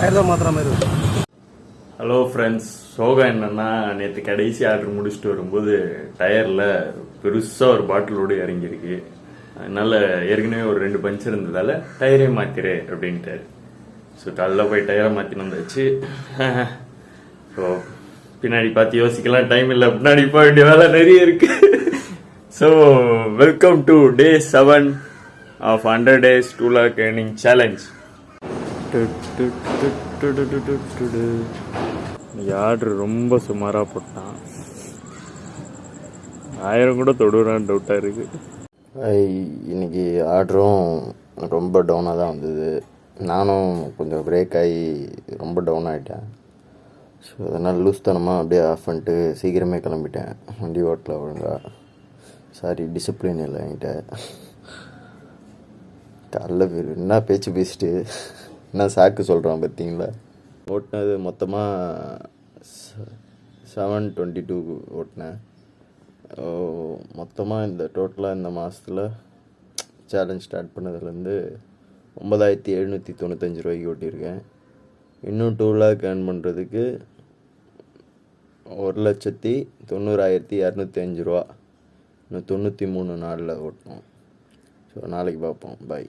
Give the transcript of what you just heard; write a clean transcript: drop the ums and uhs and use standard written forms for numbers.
Tyre தான் மாற்றுற மாதிரி இருக்கும். ஹலோ ஃப்ரெண்ட்ஸ், சோகம் என்னன்னா, நேற்று கடைசி ஆர்டர் முடிச்சுட்டு வரும்போது டயரில் பெருசாக ஒரு பாட்டிலோடு இறங்கியிருக்கு. அதனால ஏற்கனவே ஒரு 2 பஞ்சர் இருந்ததால் டயரே மாற்றிரு அப்படின்ட்டாரு. ஸோ காலைல போய் டயரை மாற்றின்னு வந்தாச்சு. ஸோ பின்னாடி பார்த்து யோசிக்கலாம் டைம் இல்லை, பின்னாடி போக வேண்டிய வேலை நிறைய இருக்கு. So welcome to day 7 of 100 days 2 lakh earning challenge. Order ரொம்ப சுமாராக போட்டான். 1000 கூட தொடுறான்னு டவுட்டாக இருக்குது. இன்னைக்கு ஆர்டரும் ரொம்ப டவுனாக தான் வந்தது. நானும் கொஞ்சம் பிரேக் ஆகி ரொம்ப டவுன் ஆகிட்டேன். ஸோ அதனால் லூஸ்தனமாக அப்படியே ஆஃப் பண்ணிட்டு சீக்கிரமே கிளம்பிட்டேன். வண்டி ஓட்டல ஒழுங்கா. சாரி, டிசிப்ளின் இல்லை என்கிட்ட. காலைல என்ன பேச்சு பேசிட்டு என்ன சாக்கு சொல்கிறான் பார்த்தீங்களா. ஓட்டினது மொத்தமாக 722 ஓட்டினேன். மொத்தமாக இந்த டோட்டலாக இந்த மாதத்தில் சேலஞ்ச் ஸ்டார்ட் பண்ணதுலேருந்து 9795 ரூபாய்க்கு ஓட்டியிருக்கேன். இன்னும் 2 lakh ஏர்ன் பண்ணுறதுக்கு 1,90,205 ரூபா. இன்னும் 93 நாளில் ஓட்டணும். ஸோ நாளைக்கு பார்ப்போம். பாய்.